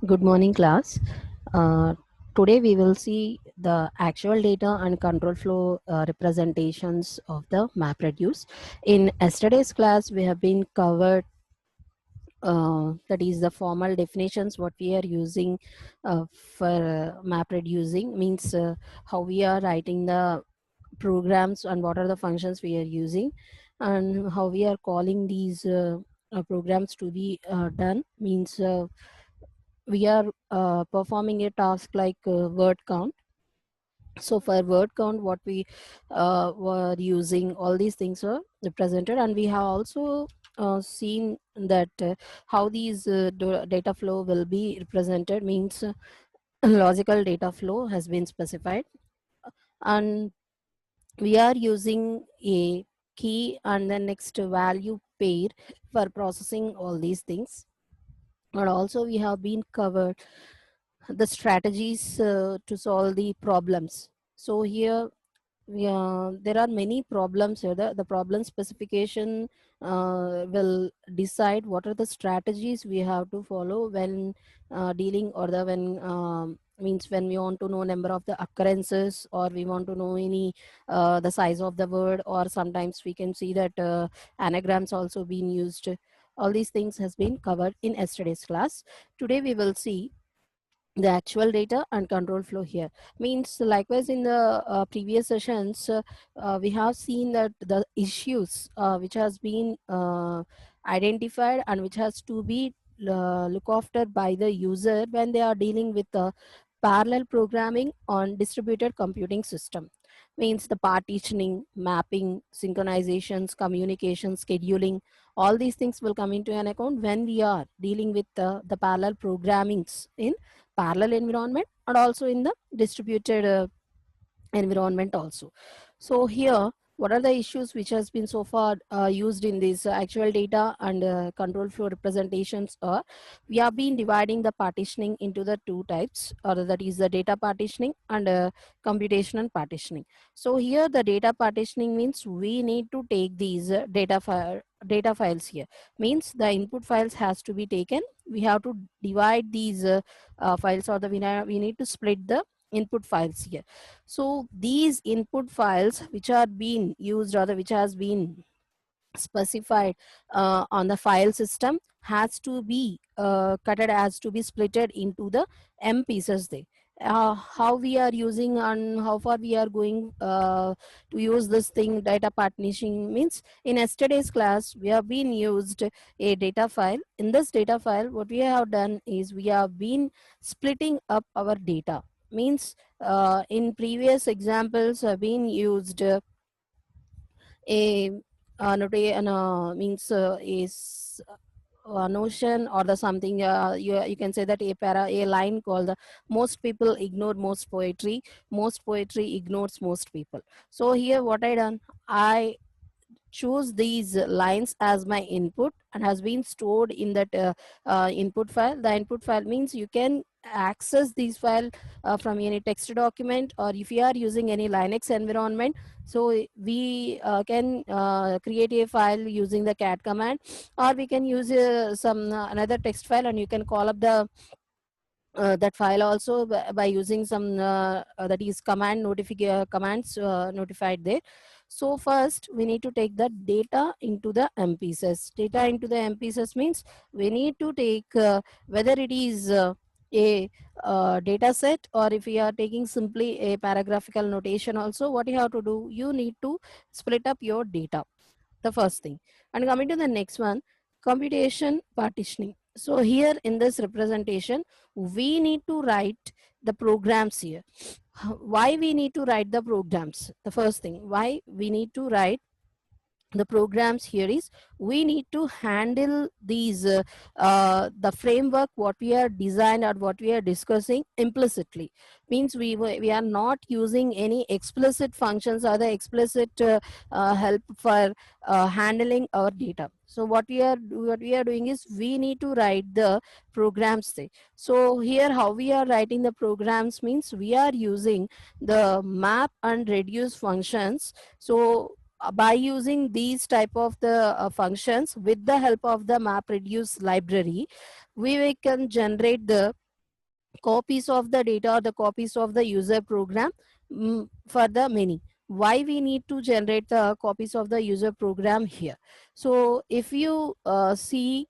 Good morning, class. Uh, Today we will see the actual data and control flow representations of the MapReduce. In yesterday's class, we have been covered that is the formal definitions what we are using for MapReducing means how we are writing the programs and what are the functions we are using and how we are calling these programs to be done means we are performing a task like word count. So for word count what we were using, all these things were represented, and we have also seen that how these data flow will be represented means logical data flow has been specified, and we are using a key and the next value pair for processing all these things. And also we have been covered the strategies to solve the problems. So here there are many problems here. The problem specification will decide what are the strategies we have to follow when dealing, or the when means when we want to know number of the occurrences, or we want to know any the size of the word, or sometimes we can see that anagrams also being used. All these things has been covered in yesterday's class. Today we will see the actual data and control flow here. Means likewise in the previous sessions we have seen that the issues which has been identified and which has to be look after by the user when they are dealing with the parallel programming on distributed computing system. Means the partitioning, mapping, synchronizations, communication, scheduling, all these things will come into an account when we are dealing with the parallel programmings in parallel environment and also in the distributed environment also. So here what are the issues which has been so far used in this actual data and control flow representations are, we have been dividing the partitioning into the two types, or that is the data partitioning and computational partitioning. So here the data partitioning means we need to take these data files here, means the input files has to be taken. We have to divide these files, or we need to split the input files here. So these input files which are being used, or which has been specified on the file system, has to be cutted, has to be splitted into the m pieces there. How we are using and how far we are going to use this thing data partitioning means, in yesterday's class we have been used a data file. In this data file what we have done is we have been splitting up our data. Means in previous examples have been used a means is a notion or the something, you can say that a line called the most people ignore most poetry ignores most people. So here what I done, I choose these lines as my input and has been stored in that input file. The input file means you can access these file from any text document, or if you are using any Linux environment, so we can create a file using the cat command, or we can use some another text file, and you can call up the that file also by using some that is commands notified there. So first we need to take the data into the m pieces. Data into the m pieces means we need to take whether it is a data set, or if we are taking simply a paragraphical notation also, what you have to do, you need to split up your data, the first thing. And coming to the next one, computation partitioning. So here in this representation we need to write the programs here. Why we need to write the programs? The first thing why we need to write the programs here is, we need to handle these the framework what we are designed or what we are discussing implicitly. Means we are not using any explicit functions or the explicit help for handling our data. So what we are doing is we need to write the programs there. So here how we are writing the programs means, we are using the map and reduce functions. So by using these type of the functions with the help of the map reduce library, we can generate the copies of the data or the copies of the user program for the many. Why we need to generate the copies of the user program here? So if you see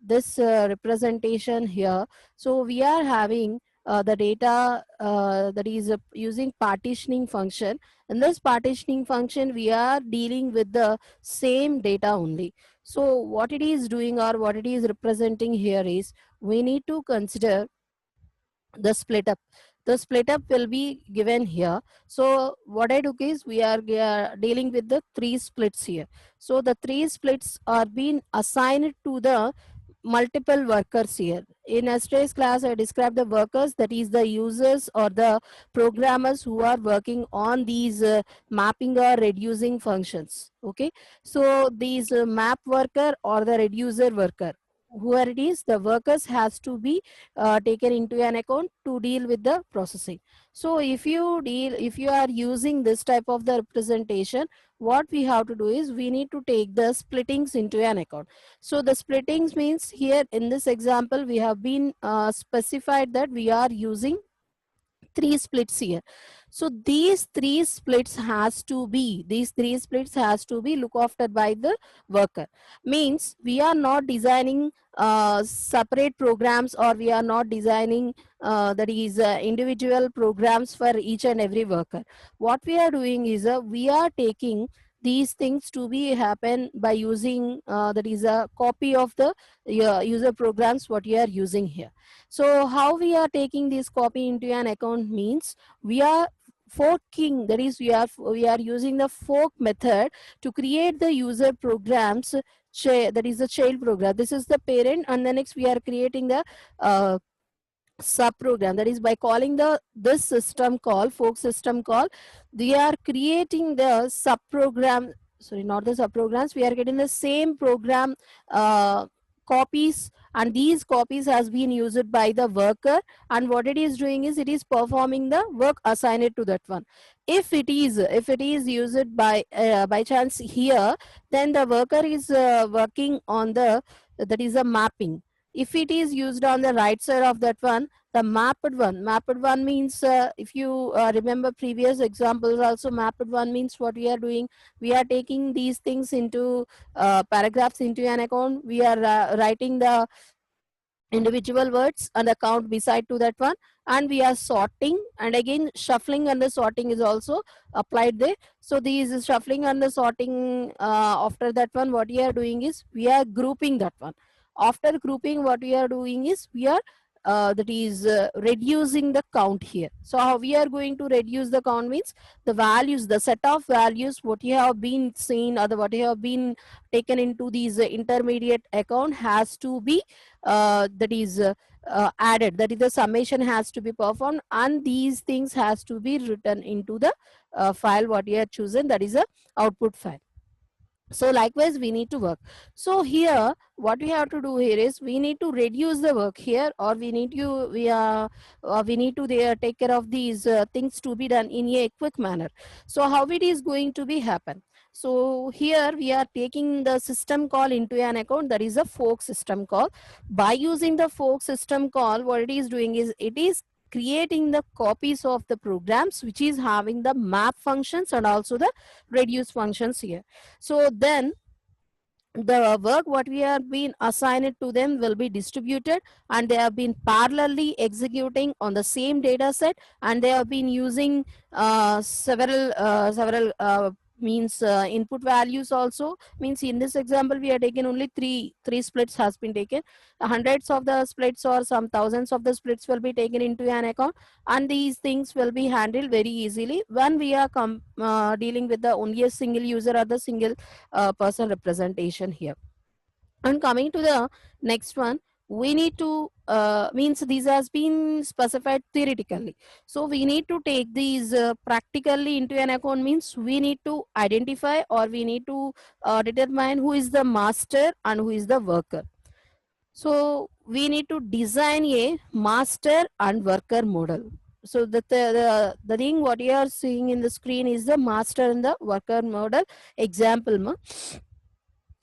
this representation here, so we are having the data that is using partitioning function. In this partitioning function we are dealing with the same data only. So what it is doing or what it is representing here is, we need to consider the split up. The split up will be given here. So what I took is, we are dealing with the three splits here. So the three splits are being assigned to the multiple workers here. In yesterday's class I described the workers, that is the users or the programmers who are working on these mapping or reducing functions. Okay, so these map worker or the reducer worker, whoever it is, the workers has to be taken into an account to deal with the processing. So if you are using this type of the representation, what we have to do is, we need to take the splittings into an account. So the splittings means, here in this example we have been specified that we are using three splits here. So these three splits has to be looked after by the worker. Means we are not designing separate programs, or we are not designing that is individual programs for each and every worker. What we are doing is, we are taking these things to be happen by using that is a copy of the user programs what you are using here. So how we are taking this copy into an account means, we are forking, that is we are using the fork method to create the user programs. That is the child program, this is the parent, and then next we are creating the uh, sub program. That is, by calling the this system call, fork system call, we are creating the sub program, sorry, not the sub programs, we are getting the same program copies, and these copies has been used by the worker, and what it is doing is, it is performing the work assigned to that one. If it is used by chance here, then the worker is working on the, that is a mapping. If it is used on the right side of that one, the mapped one means, if you remember previous examples also, mapped one means, what we are doing, we are taking these things into paragraphs into an account, we are writing the individual words and the count beside to that one, and we are sorting, and again shuffling and the sorting is also applied there. So these shuffling and the sorting, after that one, what we are doing is, we are grouping that one. After grouping, what we are doing is, we are that is reducing the count here. So how we are going to reduce the count means, the values, the set of values what you have been seen, or the what you have been taken into these intermediate account, has to be that is added, that is the summation has to be performed, and these things has to be written into the file what you have chosen, that is a output file. So likewise we need to work. So here what we have to do here is, we need to reduce the work here, or we need to there take care of these things to be done in a quick manner. So how it is going to be happen? So here we are taking the system call into an account, that is a fork system call. By using the fork system call, what it is doing is, it is creating the copies of the programs which is having the map functions and also the reduce functions here. So then the work what we have been assigned to them will be distributed, and they have been parallelly executing on the same data set, and they have been using several means input values also. Means in this example we are taken only three splits has been taken. Hundreds of the splits or some thousands of the splits will be taken into an account, and these things will be handled very easily when we are dealing with the only a single user or the single person representation here. And coming to the next one, we need to means these has been specified theoretically, so we need to take these practically into an account. Means we need to identify, or we need to determine who is the master and who is the worker. So we need to design a master and worker model. So the thing what you are seeing in the screen is the master and the worker model example ma.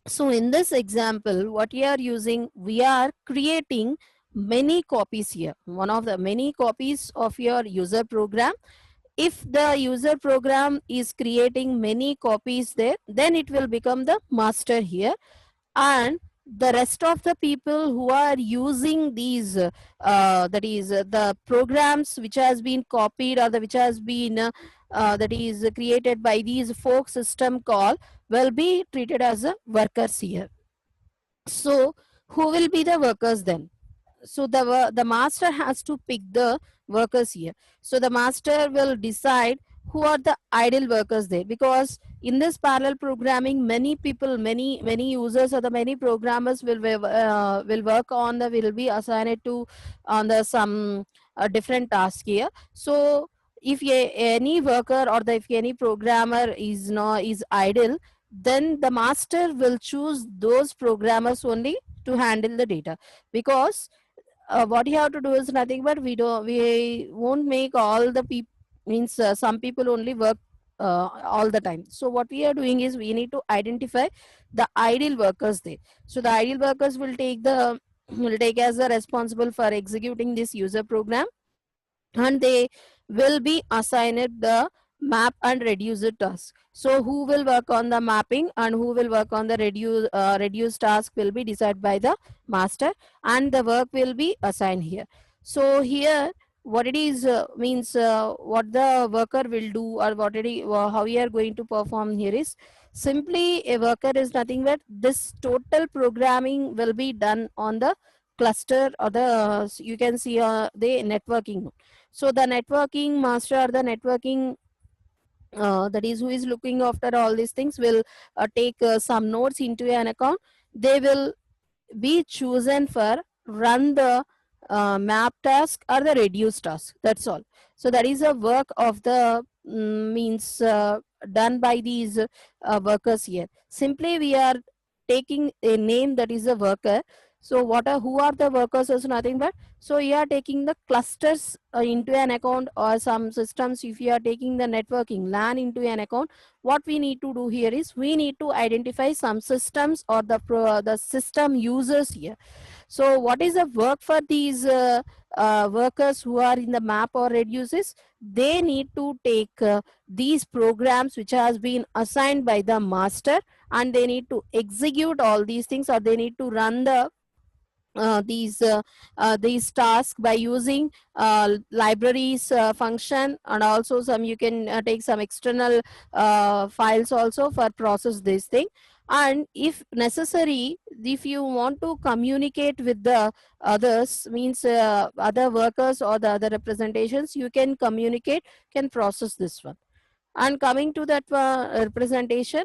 So in this example what we are using, we are creating many copies here, one of the many copies of your user program. If the user program is creating many copies there, then it will become the master here, and the rest of the people who are using these that is the programs which has been copied, or the which has been that is created by these fork system call, will be treated as a workers here. So who will be the workers then? So the master has to pick the workers here. So the master will decide who are the ideal workers there, because in this parallel programming, many people, many users, or the many programmers will work on the, will be assigned to on the some different task here. So if any worker, or the if any programmer is not is idle, then the master will choose those programmers only to handle the data, because what you have to do is nothing but we won't make all the people, means some people only work all the time. So what we are doing is we need to identify the ideal workers there. So the ideal workers will take as a responsible for executing this user program, and they will be assigned the map and reduce task. So who will work on the mapping and who will work on the reduce task will be decided by the master, and the work will be assigned here. So here what it is means what the worker will do, or what it is, how we are going to perform here is simply a worker is nothing but this total programming will be done on the cluster, or the you can see the networking. So the networking master, or the networking that is who is looking after all these things, will take some nodes into an account. They will be chosen for run the map task or the reduce task. That's all. So that is a work of the means done by these workers here. Simply we are taking a name that is a worker. So what are who are the workers is nothing but, so you are taking the clusters into an account, or some systems if you are taking the networking LAN into an account. What we need to do here is we need to identify some systems, or the system users here. So what is the work for these workers who are in the map or reduces? They need to take these programs which has been assigned by the master, and they need to execute all these things, or they need to run these tasks by using libraries function, and also some you can take some external files also for process this thing. And if necessary, if you want to communicate with the others, means other workers or the other representations, you can communicate, can process this one. And coming to that representation,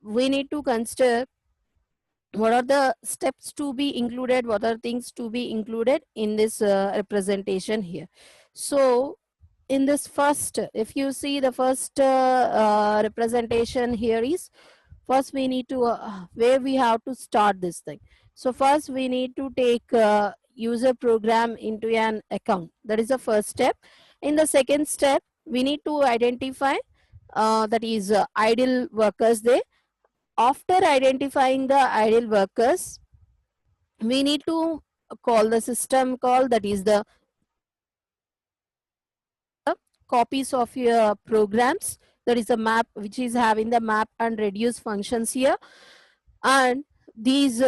we need to consider what are the steps to be included, what are things to be included in this representation here. So in this first, if you see the first representation here is, first we need to where we have to start this thing. So first we need to take user program into an account. That is the first step. In the second step, we need to identify that is idle workers there. After identifying the ideal workers, we need to call the system call, that is the copies of your programs, that is a map which is having the map and reduce functions here. And these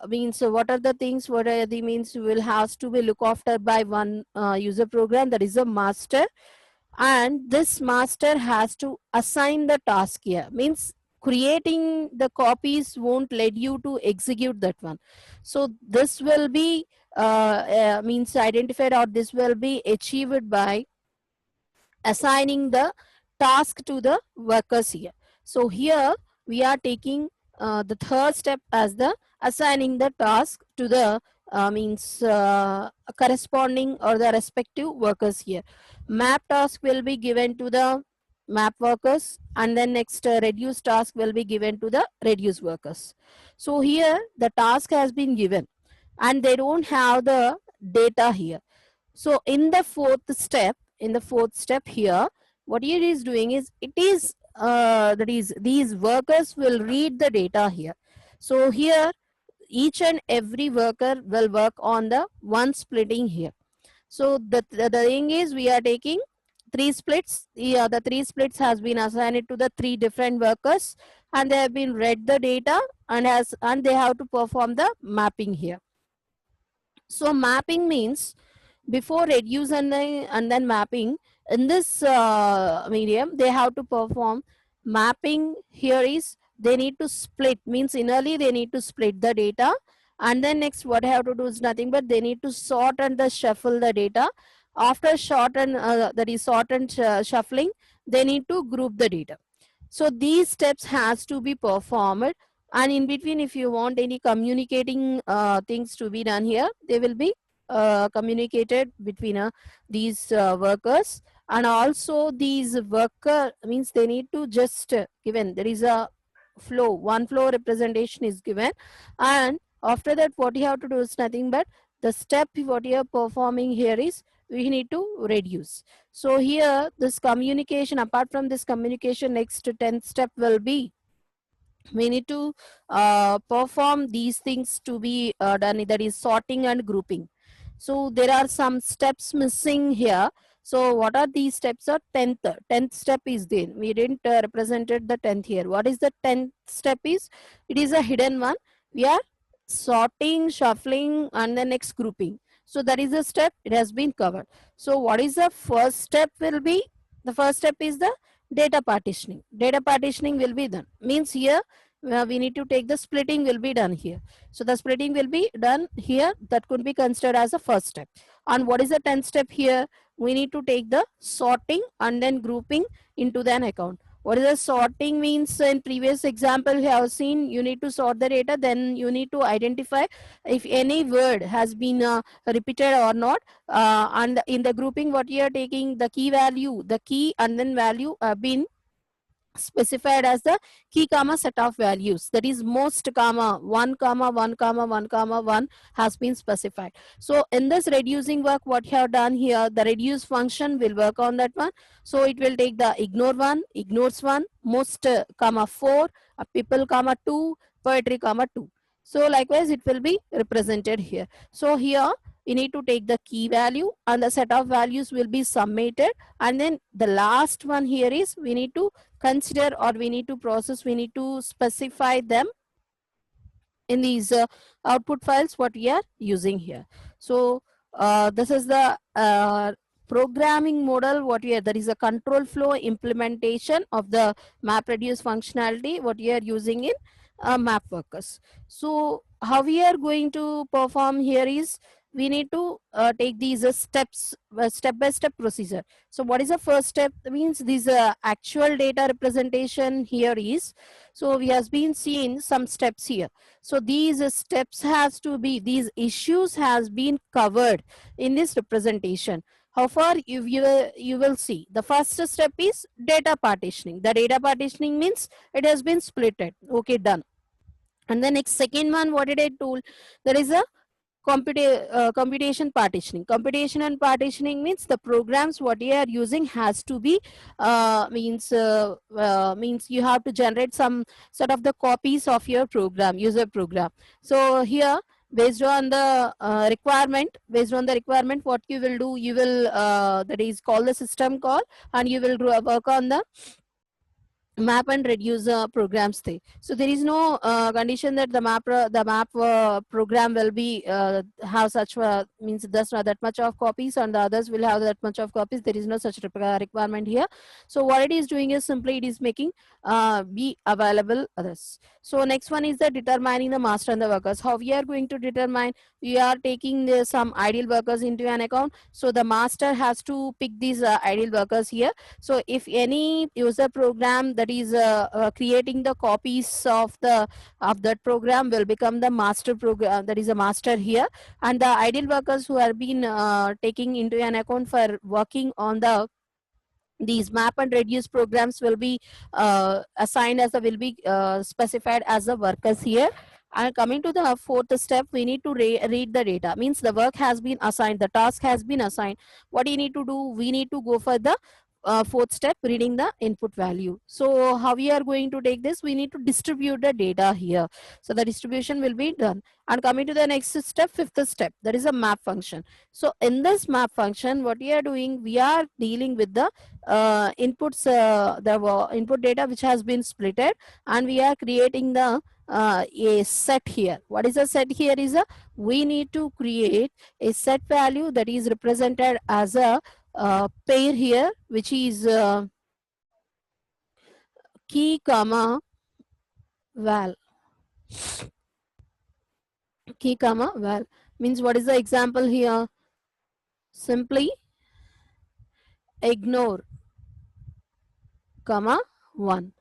means what are the things, what are the means will has to be looked after by one user program, that is a master. And this master has to assign the task here, means creating the copies won't let you to execute that one. So this will be means identified, or this will be achieved by assigning the task to the workers here. So here we are taking the third step as the assigning the task to the means corresponding or the respective workers here. Map task will be given to the map workers, and then next reduce task will be given to the reduce workers. So here the task has been given and they don't have the data here. So in the fourth step here, what it is doing is, it is that is these workers will read the data here. So here each and every worker will work on the one splitting here. So the thing is, we are taking three splits. The three splits has been assigned to the three different workers, and they have been read the data and they have to perform the mapping here. So mapping means before reduce and then mapping in this medium, they have to perform mapping. Here is they need to split, means initially they need to split the data, and then next what they have to do is nothing but they need to sort and the shuffle the data. After sort and shuffling, they need to group the data. So these steps has to be performed, and in between if you want any communicating things to be done here, they will be communicated between these workers. And also these worker means they need to just given there is a flow, one flow representation is given, and after that what you have to do is nothing but the step what you are performing here is we need to reduce. So here this communication, apart from this communication, next 10th step will be we need to perform these things to be done, that is sorting and grouping. So there are some steps missing here. So what are these steps? Are 10th step is there, we didn't represented the 10th here. What is the 10th step is? It is a hidden one. We are sorting, shuffling, and the next grouping. So that is the step, it has been covered. So what is the first step will be? The first step is the data partitioning. Data partitioning will be done, means here we need to take the splitting will be done here. So the splitting will be done here, that could be considered as a first step. And what is the 10th step here? We need to take the sorting and then grouping into an account. What is the sorting means? In previous example we have seen, you need to sort the data, then you need to identify if any word has been repeated or not, and in the grouping what you are taking, the key value, the key and then value have been specified as the key comma set of values, that is most comma 1 comma 1 comma 1 comma 1 has been specified. So in this reducing work what you have done here, the reduce function will work on that one. So it will take the ignore one, ignores one, most comma 4, people comma 2, poetry comma 2. So likewise it will be represented here. So here we need to take the key value and the set of values will be summated, and then the last one here is we need to consider or we need to process, we need to specify them in these output files what we are using here. So this is the programming model what we are, that is a control flow implementation of the MapReduce functionality what we are using in map workers. So how we are going to perform here is we need to take these steps, step by step procedure. So what is the first step? Means this actual data representation here is, so we has been seeing some steps here. So these steps has to be, these issues has been covered in this representation. How far you will see the first step is data partitioning. The data partitioning means it has been splitted. Okay, done. And the next second one, what did I told? There is a computation partitioning. Computation and partitioning means the programs what you are using has to be means you have to generate some sort of the copies of your program, user program. So here based on the requirement what you will do, you will that is call the system call, and you will work on the map and reduce programs there. So there is no condition that the map program will be have such means there's not that much of copies and the others will have that much of copies. There is no such requirement here. So what it is doing is simply it is making be available others. So next one is the determining the master and the workers. How we are going to determine? We are taking some ideal workers into an account. So the master has to pick these ideal workers here. So if any user program that is creating the copies of that program will become the master program, that is a master here, and the ideal workers who have been taking into an account for working on these map and reduce programs will be assigned as will be specified as the workers here. And coming to the fourth step, we need to read the data. Means the work has been assigned, the task has been assigned. What do you need to do? We need to go for the fourth step, reading the input value. So how we are going to take this? We need to distribute the data here. So the distribution will be done. And coming to the next step, fifth step, that is a map function. So in this map function, what we are doing, we are dealing with the inputs, the input data which has been splitted, and we are creating the a set here. What is a set here is a, we need to create a set value that is represented as a pair here, which is key comma val. Key comma val means, what is the example here? Simply ignore comma 1.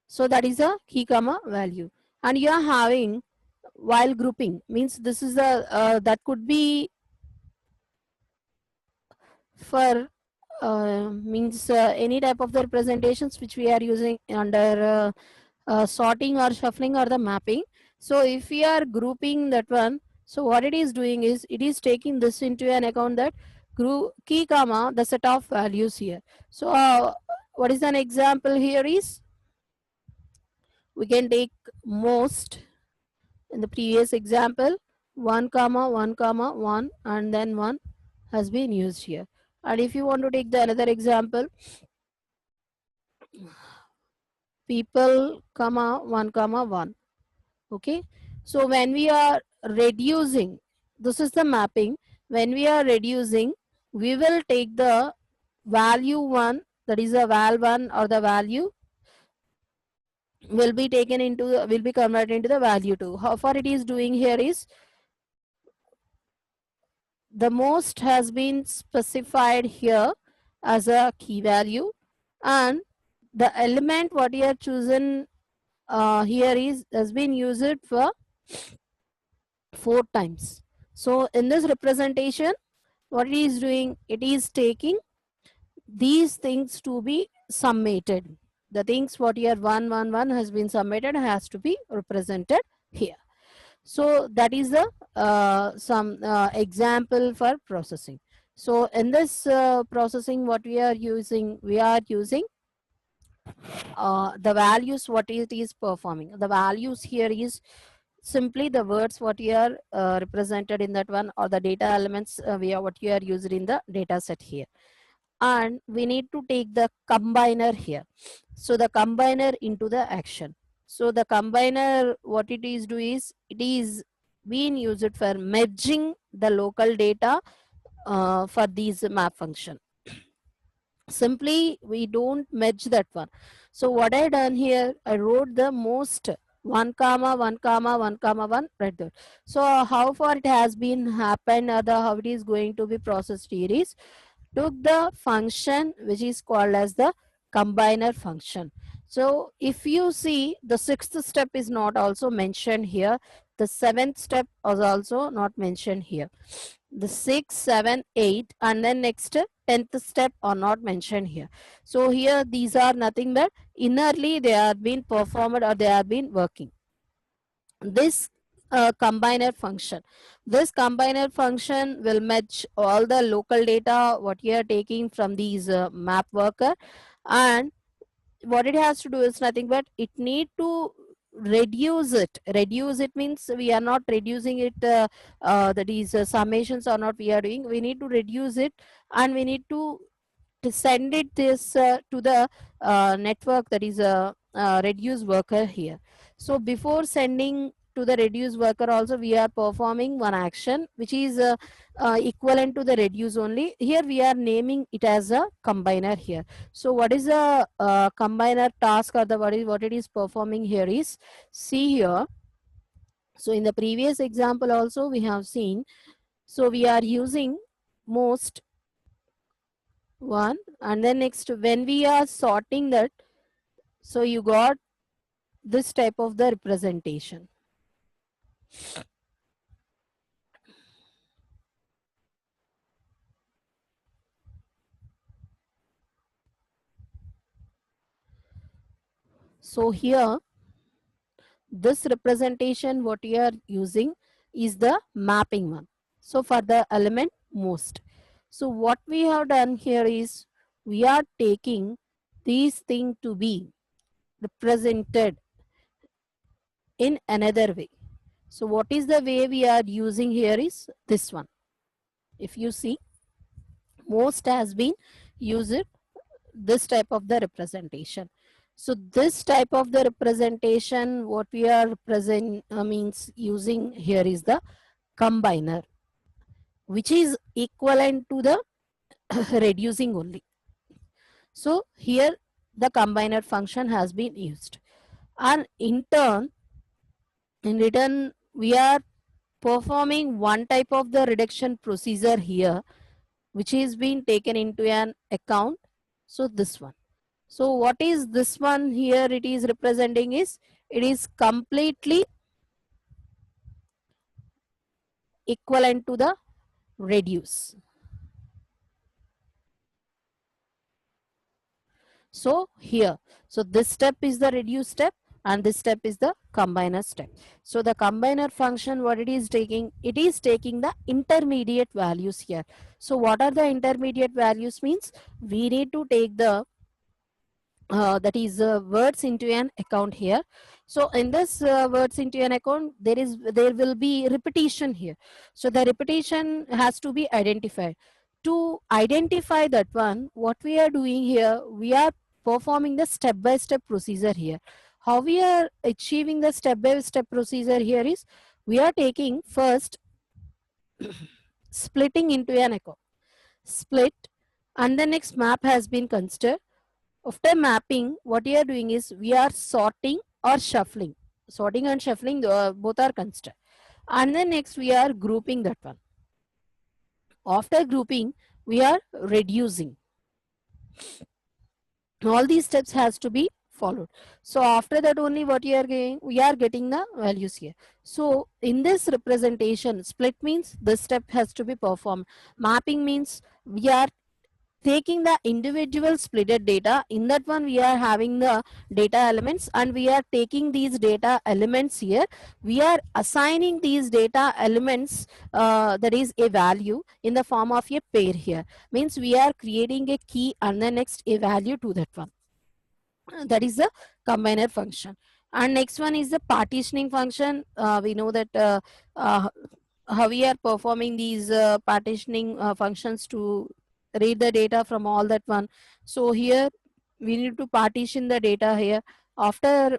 So that is a key comma value. And you are having while grouping, means this is a that could be for means any type of the representations which we are using under sorting or shuffling or the mapping. So if we are grouping that one, so what it is doing is, it is taking this into an account, that group key comma the set of values here. So what is an example here is, we can take most in the previous example, 1 comma 1 comma 1, and then 1 has been used here. And if you want to take the another example, people comma 1 comma 1. Okay, so when we are reducing, this is the mapping. When we are reducing, we will take the value 1, that is a val 1, or the value will be taken into, will be converted into the value 2. How far it is doing here is, the most has been specified here as a key value, and the element what you have chosen here is, has been used for 4 times. So in this representation, what it is doing, it is taking these things to be summated. The things what here 1 1 1 has been summated, has to be represented here. So that is the some example for processing. So in this processing, what we are using, the values what it is performing. The values here is simply the words what you are represented in that one, or the data elements what you are used in the data set here. And we need to take the combiner here. So the combiner into the action. So the combiner, what it is do is, it is being used for merging the local data for these map function. Simply we don't merge that one. So what I done here, I wrote the most 1 comma 1 comma 1 comma 1 right there. So how far it has been happened, or the how it is going to be processed here is, took the function which is called as the combiner function. So if you see, the 6th step is not also mentioned here, the 7th step was also not mentioned here, the 6 7 8, and then next 10th step are not mentioned here. So here these are nothing but innerly they are being performed, or they are being working. This combiner function, this combiner function will match all the local data what you are taking from these map worker, and what it has to do is nothing but, it need to reduce it. Reduce it means, we are not reducing it that is summations or not we are doing, we need to reduce it, and we need to send it this to the network, that is a reduce worker here. So before sending to the reduce worker also, we are performing one action which is equivalent to the reduce only. Here we are naming it as a combiner here. So what is a combiner task, or the what it is performing here is, see here. So in the previous example also we have seen, so we are using most 1, and then next when we are sorting that, so you got this type of the representation. So here this representation what you are using is the mapping one. So for the element most, so what we have done here is, we are taking these things to be represented in another way. So what is the way we are using here is this one. If you see, most has been used this type of the representation. So this type of the representation, what we are present means using here is the combiner, which is equivalent to the reducing only. So here the combiner function has been used, and in return we are performing one type of the reduction procedure here, which is being taken into an account. So this one. So what is this one here? It is representing is, it is completely equivalent to the reduce. So here, so this step is the reduce step and this step is the combiner step. So the combiner function, what it is taking the intermediate values here. So what are the intermediate values means? We need to take the that is words into an account here. So in this words into an account, there will be repetition here. So the repetition has to be identified. To identify that one, what we are doing here, we are performing the step-by-step procedure here. How we are achieving the step-by-step procedure here is, we are taking first splitting into an account, split, and the next map has been considered. After mapping, what we are doing is, we are sorting or shuffling. Sorting and shuffling, both are considered. And then next we are grouping that one. After grouping, we are reducing. All these steps has to be followed. So after that only what we are getting the values here. So in this representation, split means this step has to be performed. Mapping means we are taking the individual splitted data. In that one we are having the data elements, and we are taking these data elements here, we are assigning these data elements, that is a value in the form of a pair here. Means we are creating a key and then next a value to that one. That is the combiner function. And next one is the partitioning function. We know that how we are performing these partitioning functions to read the data from all that one. So here we need to partition the data here. After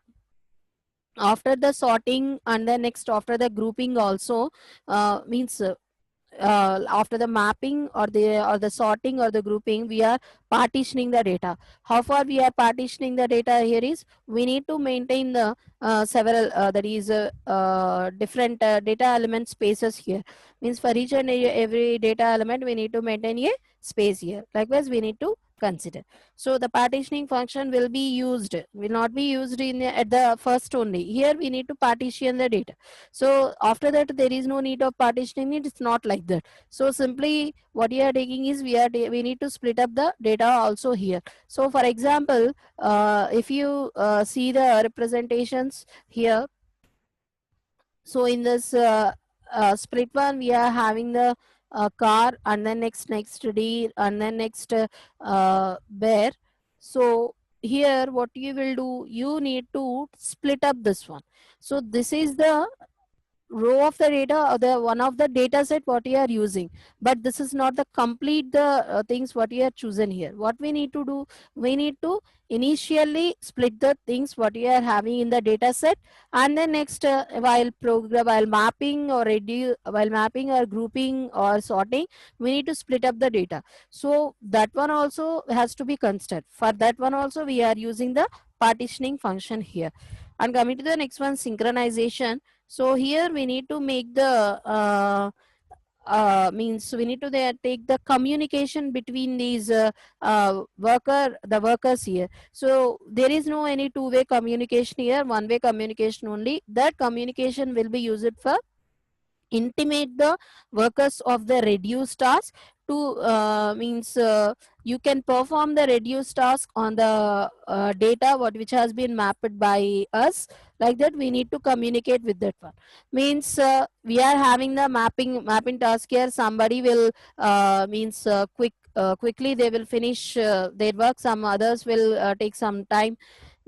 the sorting and then next after the grouping also, means after the mapping or the sorting or the grouping, we are partitioning the data. How far we are partitioning the data here is, we need to maintain the several that is different data element spaces here. Means for each and every data element we need to maintain a space here. Likewise we need to consider. So the partitioning function will not be used at the first only. Here we need to partition the data. So after that there is no need of partitioning it. It's not like that. So simply what we are taking is, we need to split up the data also here. So for example, if you see the representations here, so in this split one, we are having the car and then next deer and then next bear. So here what you will do, you need to split up this one. So this is the row of the data or the one of the data set what we are using, but this is not the complete the things what we are chosen here. What we need to do, we need to initially split the things what we are having in the data set, and then next while mapping or while mapping or grouping or sorting, we need to split up the data. So that one also has to be considered. For that one also we are using the partitioning function here. And coming to the next one, synchronization. So here we need to make the means we need to take the communication between these the workers here. So there is no any two-way communication here, one-way communication only. That communication will be used for intimate the workers of the reduced task to means you can perform the reduce task on the data which has been mapped by us. Like that, we need to communicate with that one. Means we are having the mapping task here. Somebody will means quickly they will finish their work. Some others will take some time,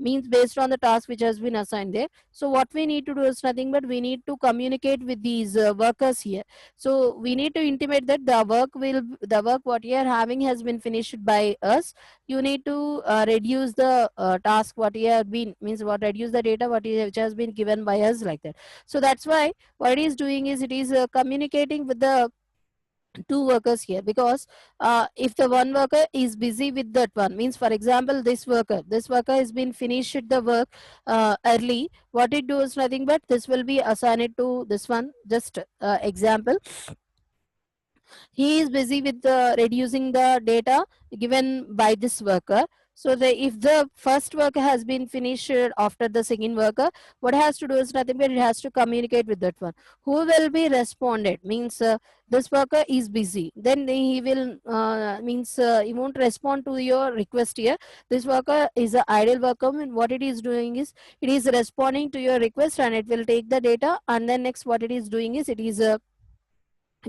means based on the task which has been assigned there. So what we need to do is nothing but we need to communicate with these workers here. So we need to intimate that the work what you are having has been finished by us. You need to reduce the task what you have been, means what reduce the data which has been given by us, like that. So that's why what it is doing is it is communicating with the two workers here, because if the one worker is busy with that one, means for example this worker has been finished the work early, what it do is nothing but this will be assigned to this one. Just example, he is busy with reducing the data given by this worker. So if the first worker has been finished after the second worker, what it has to do is nothing but it has to communicate with that one. Who will be responded, means this worker is busy, then he will means he won't respond to your request here. This worker is an idle worker, and what it is doing is it is responding to your request and it will take the data, and then next what it is doing is it is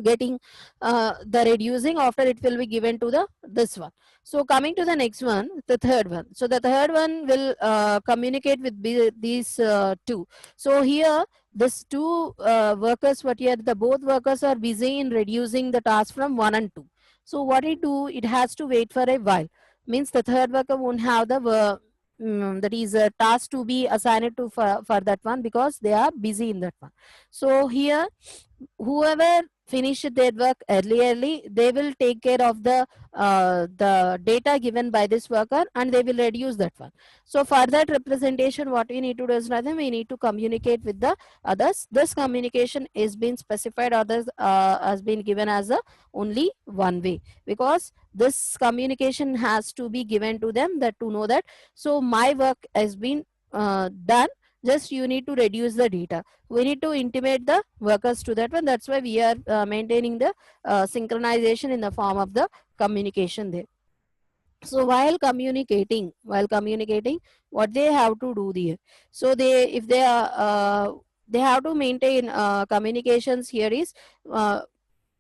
getting the reducing, after it will be given to the this one. So coming to the next one, the third one. So the third one will communicate with these two. So here this two workers, what here the both workers are busy in reducing the task from 1 and 2. So what it do, it has to wait for a while, means the third worker won't have the that is a task to be assigned to for that one, because they are busy in that one. So here whoever finish their work early, they will take care of the data given by this worker, and they will reduce that one. So for that representation, what we need to do is nothing, we need to communicate with the others. This communication is being specified, others has been given as a only one way, because this communication has to be given to them, that to know that so my work has been done, just you need to reduce the data. We need to intimate the workers to that one. That's why we are maintaining the synchronization in the form of the communication there. So while communicating what they have to do there, so if they are they have to maintain communications here is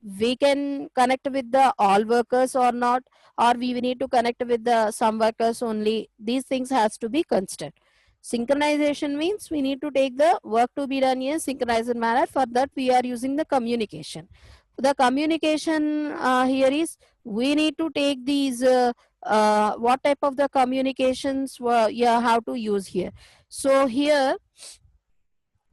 we can connect with the all workers or not, or we need to connect with the some workers only. These things has to be constant. Synchronization means we need to take the work to be done in a synchronized manner. For that we are using the communication. The communication here is we need to take these what type of the communications yeah, how to use here. So here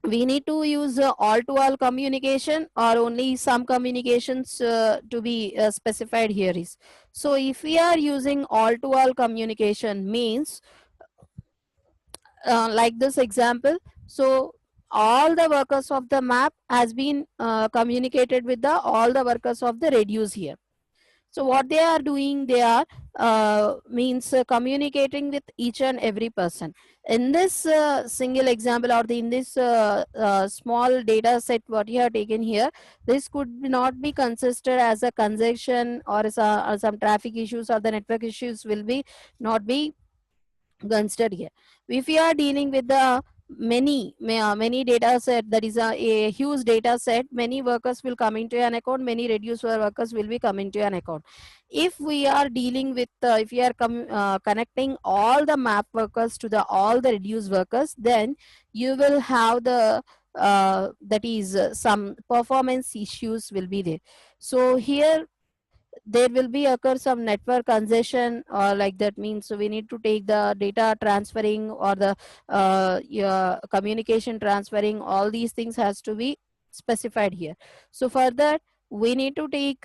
we need to use all to all communication, or only some communications to be specified here is. So if we are using all to all communication means like this example, so all the workers of the map has been communicated with the all the workers of the reduce here. So what they are doing, they are means communicating with each and every person. In this single example, or in this small data set what you have taken here, this could not be considered as a congestion or some traffic issues or the network issues will be not be considered here. If we are dealing with the many data set, that is a huge data set, many workers will come into an account, many reduced workers will be coming to an account. If we are dealing with if we are connecting all the map workers to the all the reduced workers, then you will have the that is some performance issues will be there. So here there will be occur some network congestion or like that, means so we need to take the data transferring or the yeah, communication transferring, all these things has to be specified here. So for that we need to take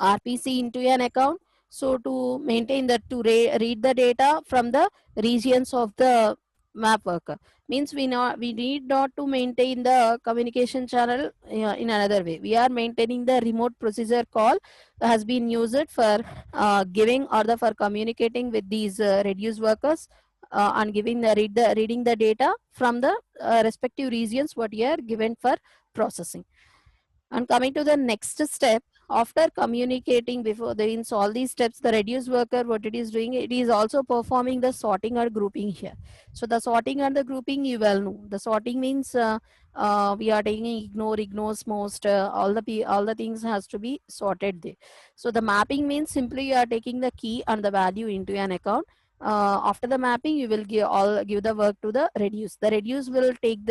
RPC into an account. So to maintain that, to read the data from the regions of the map worker, means we need not to maintain the communication channel in another way. We are maintaining the remote procedure call has been used for giving or the for communicating with these reduced workers and giving the reading the data from the respective regions what you are given for processing. And coming to the next step After communicating before the in all these steps, the reduce worker, what it is doing, it is also performing the sorting or grouping here. So the sorting and the grouping, you well know. The sorting means we are taking ignores most, all the things has to be sorted there. So the mapping means simply you are taking the key and the value into an account. After the mapping, you will give the work to the reduce. The reduce will take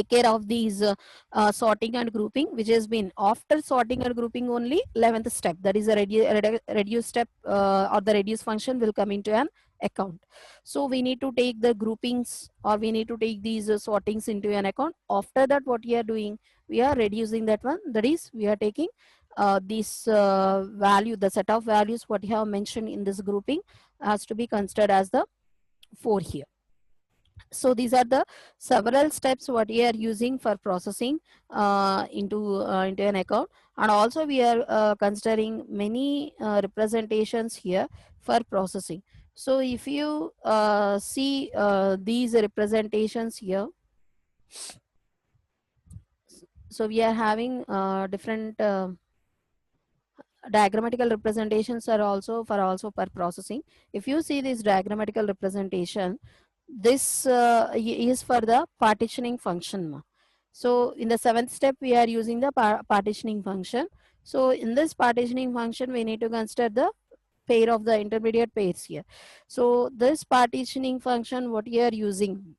care of these sorting and grouping, which has been after sorting and grouping only 11th step, that is a reduce step, or the reduce function will come into an account. So we need to take the groupings, or we need to take these sortings into an account. After that, what we are doing, we are reducing that one, that is we are taking this value, the set of values what you have mentioned in this grouping has to be considered as the 4 here. So these are the several steps what we are using for processing into an account. And also we are considering many representations here for processing. So if you see these representations here, so we are having different diagrammatical representations are also per processing. If you see this diagrammatical representation, this is for the partitioning function. So in the 7th step, we are using the partitioning function. So in this partitioning function, we need to consider the pair of the intermediate pairs here. So this partitioning function, what we are using,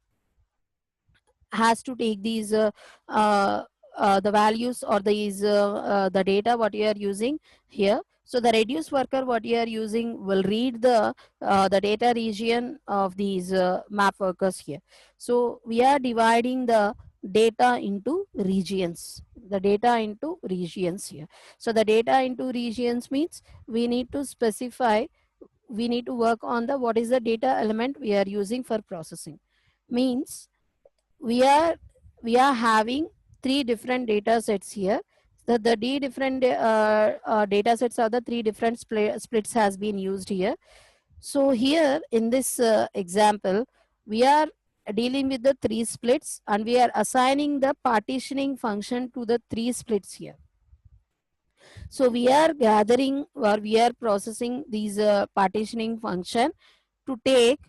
has to take these uh, the values or the data what you are using here. So the reduce worker what you are using will read the data region of these map workers here. So we are dividing the data into regions, here. So the data into regions means we need to specify, we need to work on the what is the data element we are using for processing. Means we are having 3 different data sets here. The different data sets are the 3 different splits has been used here. So here in this example, we are dealing with the 3 splits and we are assigning the partitioning function to the 3 splits here. So we are gathering, or we are processing these partitioning function to take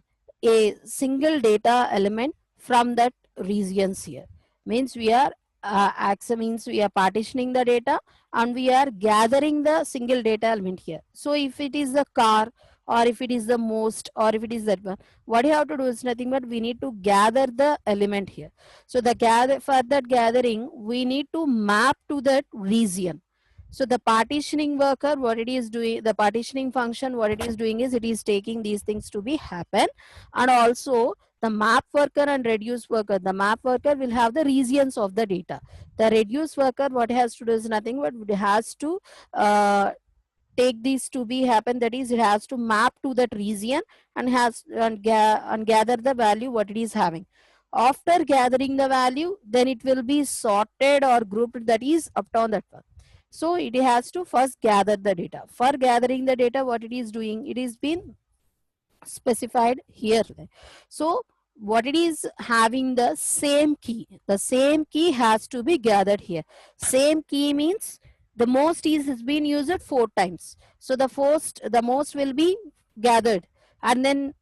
a single data element from that regions here. Means we are means we are partitioning the data and we are gathering the single data element here. So if it is the car, or if it is the most, or if it is that one, what you have to do is nothing but we need to gather the element here. So for that gathering, we need to map to that region. So the partitioning worker, what it is doing, the partitioning function, what it is doing is it is taking these things to be happen. And also the map worker and reduce worker, the map worker will have the regions of the data. The reduce worker, what has to do is nothing but it has to take these to be happen, that is it has to map to that region and gather the value what it is having. After gathering the value, then it will be sorted or grouped, that is upon that one. So it has to first gather the data. For gathering the data, what it is doing, it is been specified here. So what it is having the same key has to be gathered here. Same key means the most has been used 4 times. So the most will be gathered, and then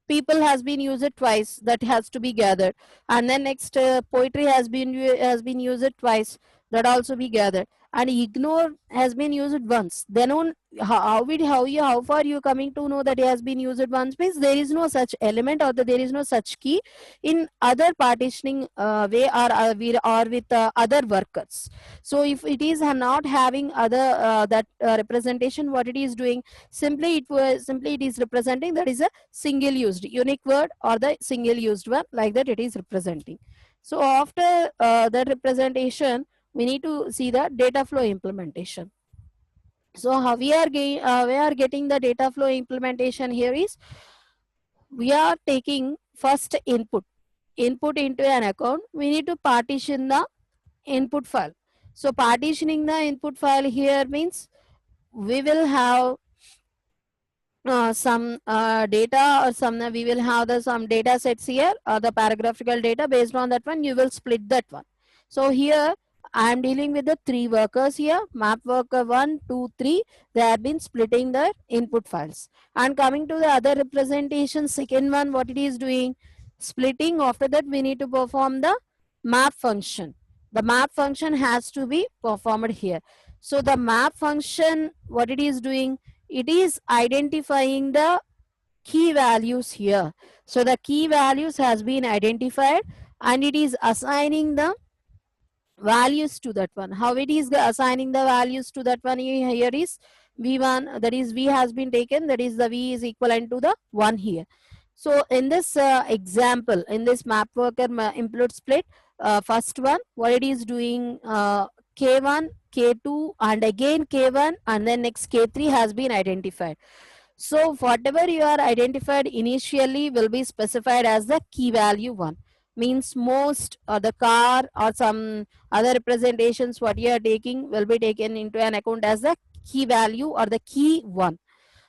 people has been used twice, that has to be gathered. And then next poetry has been used twice, that also be gathered. And ignore has been used once. Then on how far you coming to know that it has been used once, means there is no such element, or there is no such key in other partitioning way, or with other workers. So if it is not having other that representation, what it is doing, simply it is representing that is a single used unique word, or the single used one, like that it is representing. So after that representation, we need to see the data flow implementation. So how we are getting the data flow implementation here is, we are taking first input into an account. We need to partition the input file. So partitioning the input file here means we will have some data, or some we will have some data sets here, or the paragraphical data. Based on that one, you will split that one. So here I am dealing with the 3 workers here. Map worker 1, 2, 3. They have been splitting their input files. And coming to the other representation, second one, what it is doing? Splitting. After that, we need to perform the map function. The map function has to be performed here. So the map function, what it is doing? It is identifying the key values here. So the key values has been identified and it is assigning the values to that one. How it is assigning the values to that one here is v1, that is v has been taken, that is the v is equivalent to the 1 here. So in this example, in this map worker input split, first one, what it is doing, k1, k2 and again k1 and then next k3 has been identified. So whatever you are identified initially will be specified as the key value 1. Means most or the car or some other representations what you are taking will be taken into an account as the key value or the key 1.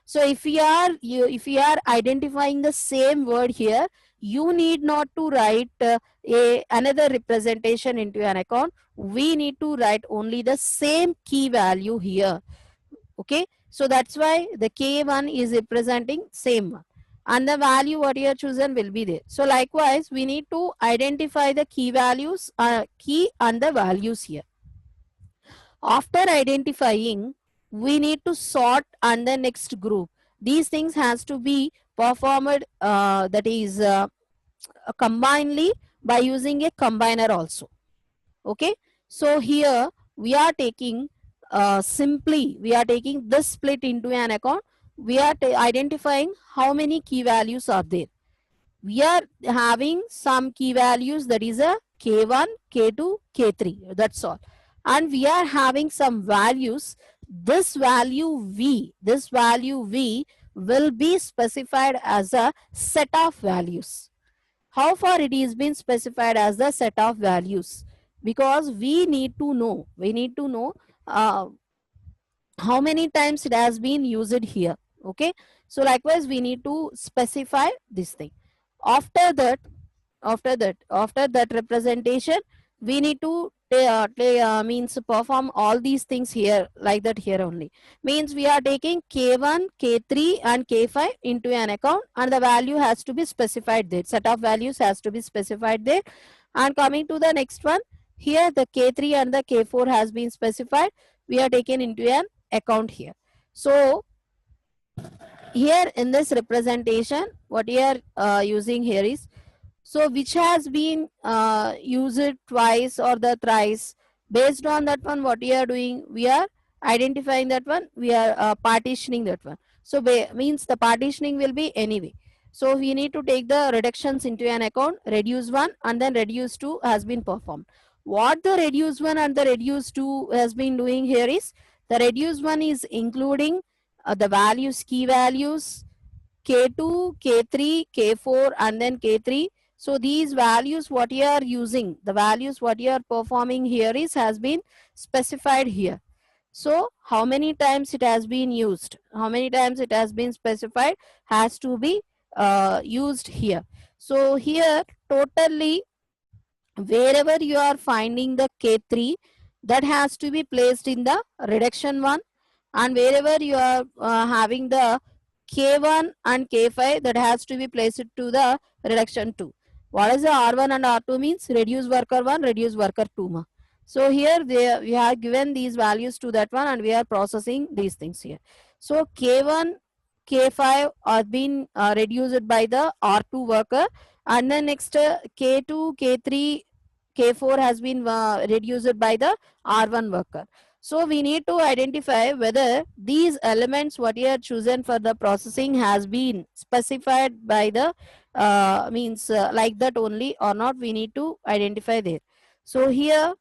So if you are identifying the same word here, you need not to write another representation into an account. We need to write only the same key value here. Okay, so that's why the k1 is representing same one and the value what you have chosen will be there. So likewise we need to identify the key values, key and the values here. After identifying, we need to sort and the next group. These things has to be performed, that is combinedly by using a combiner also. Okay, so here we are taking simply we are taking this split into an account. We are identifying how many key values are there. We are having some key values, that is a k1, k2, k3, that's all. And we are having some values. This value v will be specified as a set of values. How far it is been specified as the set of values? Because we need to know uh, how many times it has been used here. Okay, so likewise we need to specify this thing. After that, after that representation, we need to means perform all these things here, like that here only. Means we are taking k1, k3 and k5 into an account and the value has to be specified there. Set of values has to be specified there. And coming to the next one, here the k3 and the k4 has been specified. We are taken into an account here. So here in this representation, what we are using here is, so which has been used twice or the thrice. Based on that one, what we are doing, we are identifying that one, we are partitioning that one. So means the partitioning will be anyway. So we need to take the reductions into an account. Reduce 1 and then reduce 2 has been performed. What the reduce 1 and the reduce 2 has been doing here is, the reduce 1 is including the values, key values, K2, K3, K4 and then K3. So these values what you are using, the values what you are performing here is has been specified here. So how many times it has been used, how many times it has been specified has to be used here. So here totally wherever you are finding the K3, that has to be placed in the reduction 1, and wherever you are having the K1 and K5, that has to be placed to the reduction 2. What is the R1 and R2 means? Reduce worker 1, reduce worker 2 ma. So here we have given these values to that one and we are processing these things here. So K1, K5 are being reduced by the R2 worker, and then next K2, K3, K4 has been reduced by the R1 worker. So we need to identify whether these elements what you have chosen for the processing has been specified by the means like that only or not. We need to identify there. So here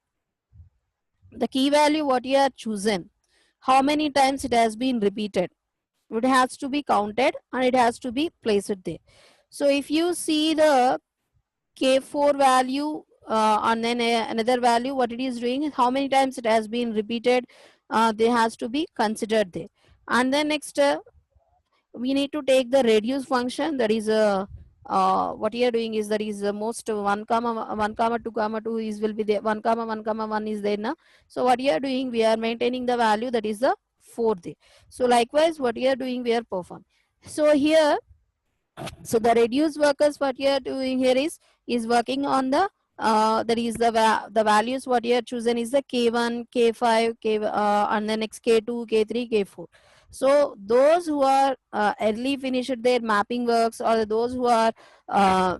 the key value what you have chosen, how many times it has been repeated, it has to be counted and it has to be placed there. So if you see the K4 value and then another value, what it is doing is how many times it has been repeated, they has to be considered there. And then next we need to take the reduce function, that is what you are doing is that is the most 1 comma 1 comma 2 comma 2 is will be there, 1 comma 1 comma 1 is there now. So what you are doing, we are maintaining the value that is the 4 there. So likewise what you are doing, we are perform. So here, so the reduced workers what you are doing here is working on the that is the values what you are chosen is the k1 k5 k and then next k2 k3 k4. So those who are early finished their mapping works, or those who are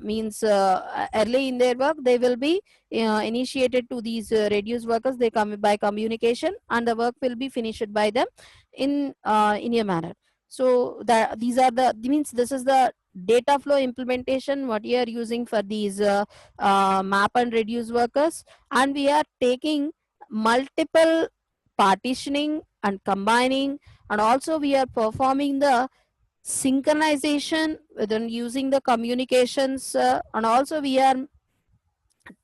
means early in their work, they will be initiated to these reduced workers. They come by communication and the work will be finished by them in a manner. So that these are the means this is the data flow implementation what we are using for these map and reduce workers, and we are taking multiple partitioning and combining, and also we are performing the synchronization within using the communications, and also we are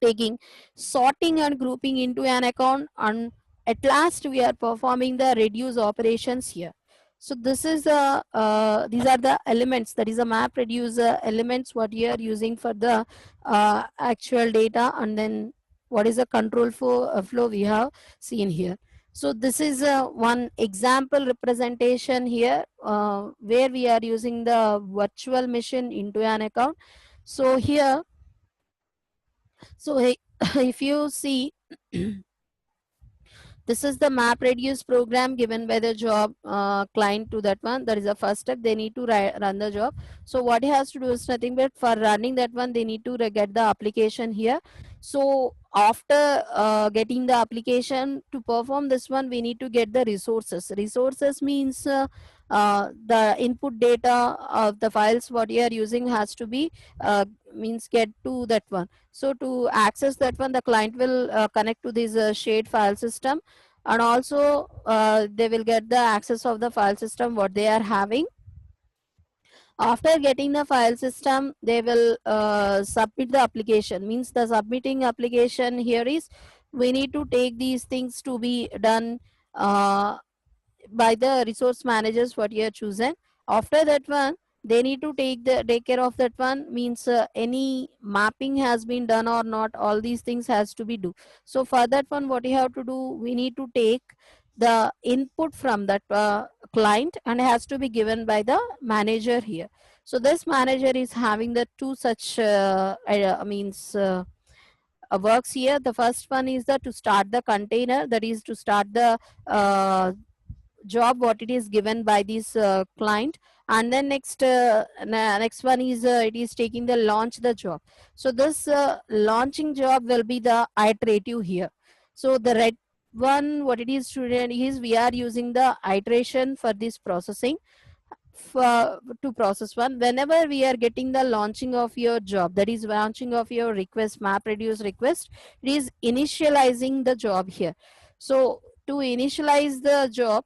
taking sorting and grouping into an account, and at last we are performing the reduce operations here. So this is the these are the elements, that is a map reducer elements what you are using for the actual data, and then what is the control flow we have seen here. So this is one example representation here where we are using the virtual machine into an account. So here, so if you see, this is the map reduce program given by the job client to that one. That is the first step. They need to run the job. So what he has to do is nothing but for running that one, they need to get the application here. So after getting the application to perform this one, we need to get the resources. Resources means the input data of the files what you are using has to be means get to that one. So to access that one, the client will connect to this shared file system, and also they will get the access of the file system what they are having. After getting the file system, they will submit the application. Means the submitting application here is, we need to take these things to be done by the resource managers what you have chosen. After that one, they need to take care of that one. Means any mapping has been done or not, all these things has to be do. So for that one, what you have to do, we need to take the input from that client, and has to be given by the manager here. So this manager is having the two such means works here. The first one is the to start the container, that is to start the job what it is given by this client, and then next one is it is taking the launch the job. So this launching job will be the iterative here. So the red one what it is student is, we are using the iteration for this processing for to process one. Whenever we are getting the launching of your job, that is launching of your request, map reduce request, it is initializing the job here. So to initialize the job,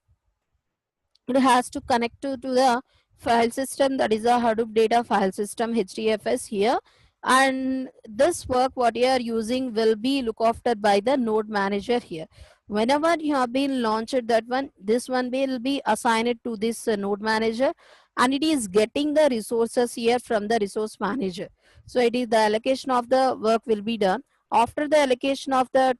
it has to connect to the file system, that is a Hadoop data file system HDFS here. And this work what you are using will be looked after by the node manager here. Whenever you have been launched that one, this one will be assigned to this node manager, and it is getting the resources here from the resource manager. So it is the allocation of the work will be done. After the allocation of the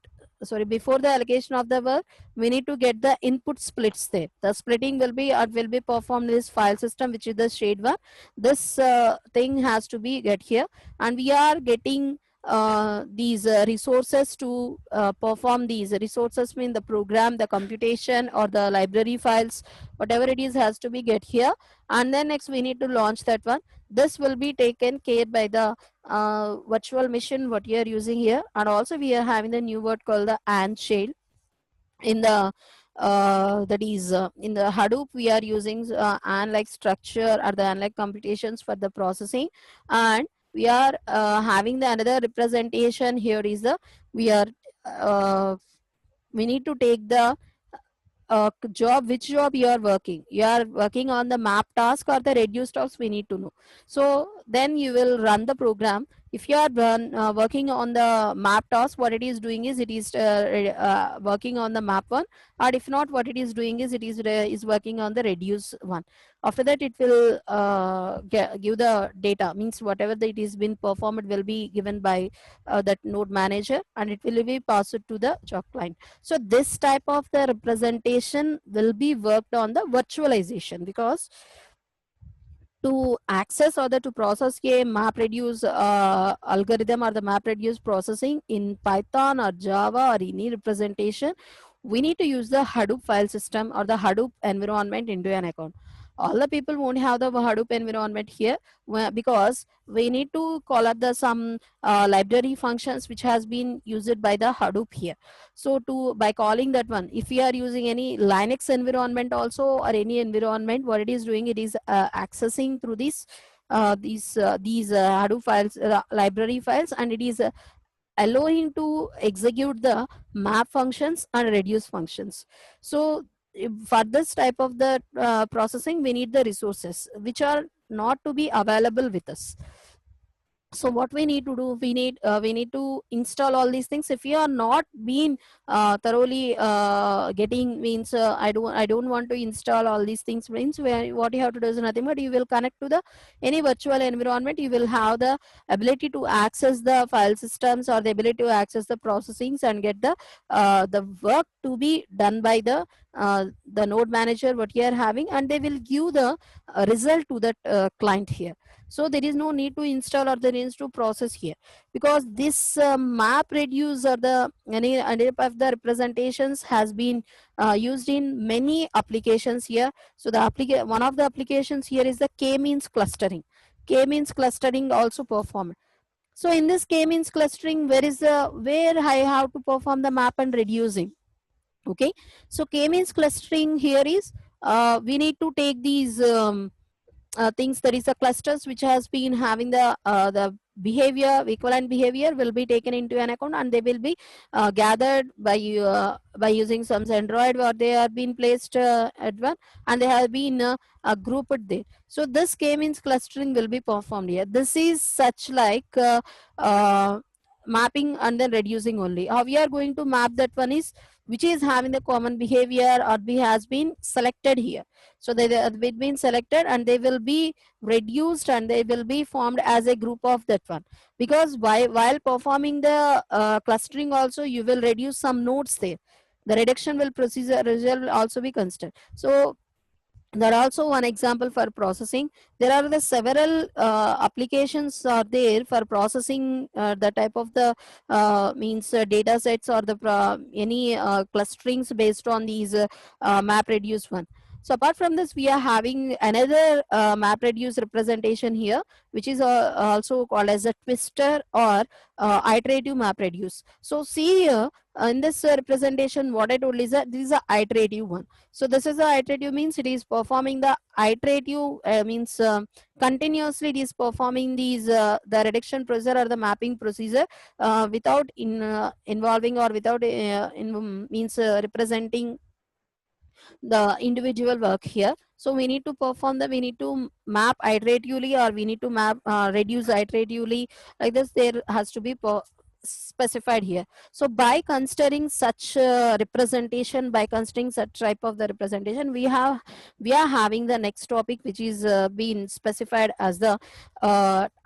before the allocation of the work, we need to get the input splits there. The splitting will be performed in this file system, which is the shade one. This thing has to be get here, and we are getting these resources to perform these resources, mean the program, the computation, or the library files, whatever it is has to be get here. And then next we need to launch that one. This will be taken care by the virtual machine what you are using here. And also we are having the new word called the AND shell in the that is in the Hadoop. We are using AND like structure or the AND like computations for the processing. And we are having the another representation here is the we are uh, we need to take the job, which job you are working. You are working on the map task or the reduce task, we need to know. So then you will run the program. If you are working on the map task, what it is doing is it is working on the map one, or if not, what it is doing is it is working on the reduce one. After that, it will give the data, means whatever that is been performed will be given by that node manager, and it will be passed to the job client. So this type of the representation will be worked on the virtualization, because to access or to process a MapReduce algorithm or the MapReduce processing in Python or Java or any representation, we need to use the Hadoop file system or the Hadoop environment into an account. All the people won't have the Hadoop environment here, because we need to call up the some library functions which has been used by the Hadoop here. So by calling that one, if we are using any Linux environment also or any environment, what it is doing, it is accessing through these Hadoop files, library files, and it is allowing to execute the map functions and reduce functions. So for this type of the processing, we need the resources which are not to be available with us. So what we need to do, we need to install all these things. If you are not being thoroughly getting, means I don't want to install all these things, means where what you have to do is nothing but you will connect to the any virtual environment. You will have the ability to access the file systems or the ability to access the processings and get the work to be done by the node manager what you are having, and they will give the result to that client here. So there is no need to install or there is to process here, because this map reduce or the any of the representations has been used in many applications here. So the one of the applications here is the k-means clustering. K-means clustering also performed. So in this k-means clustering, where I have to perform the map and reducing. Okay, so k-means clustering here is we need to take these things. There is a clusters which has been having the behavior, equivalent behavior will be taken into an account, and they will be gathered by using some Android, where they are being placed at one, and they have been grouped there. So this k-means clustering will be performed here. This is such like mapping and then reducing only. How we are going to map that one is which is having the common behavior or has been selected here. So they have been selected and they will be reduced and they will be formed as a group of that one. Because while performing the clustering also, you will reduce some nodes there. The reduction will procedure result will also be considered. So there are also one example for processing. There are the several applications are there for processing the type of the means data sets or the any clusterings based on these map reduce one. So apart from this, we are having another map reduce representation here, which is also called as a twister or iterative map reduce. So see here in this representation, what I told is that this is a iterative one. So this is a iterative means it is performing the iterative means continuously it is performing these the reduction procedure or the mapping procedure without involving or without means representing the individual work here. So we need to perform we need to map iteratively or we need to map reduce iteratively, like this there has to be specified here. So by considering such representation, by considering such type of the representation, we are having the next topic, which is being specified as the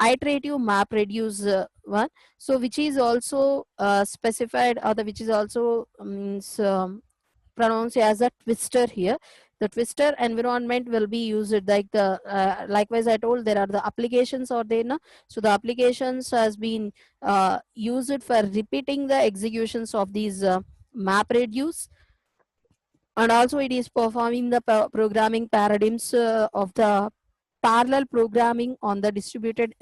iterative map reduce one. So which is also specified or which is also means pronounced as a twister here. The twister environment will be used like the likewise I told there are the applications or there na. So the applications has been used for repeating the executions of these map reduce, and also it is performing the programming paradigms of the parallel programming on the distributed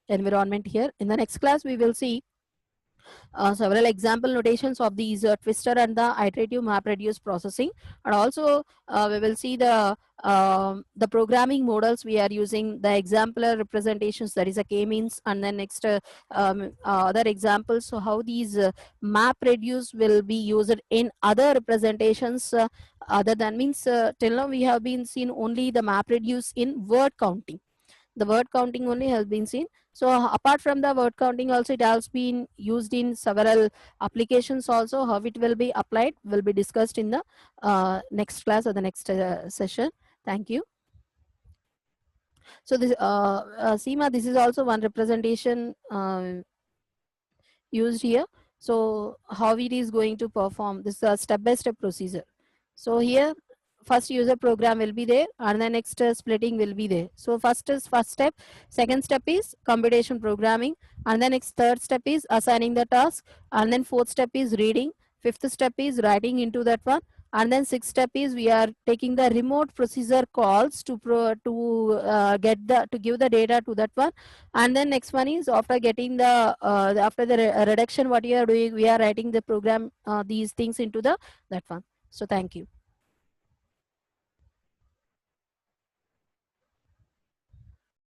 environment here. In the next class we will see several example notations of these twister and the iterative map reduce processing, and also we will see the programming models we are using, the exemplar representations, that is a k-means, and then next other examples. So how these map reduce will be used in other representations other than means till now we have been seen only the map reduce in word counting. the word counting only has been seen. So apart from the word counting also, it has been used in several applications also. How it will be applied will be discussed in the next class or the next session. Thank you. So this Seema, this is also one representation used here. So how it is going to perform, this is a step-by-step procedure. So here first user program will be there, and the next splitting will be there. So first is first step, second step is computation programming, and then next third step is assigning the task, and then fourth step is reading, fifth step is writing into that one, and then sixth step is we are taking the remote procedure calls to get the to give the data to that one. And then next one is after getting the after the reduction, what you are doing, we are writing the program these things into the that one. So thank you.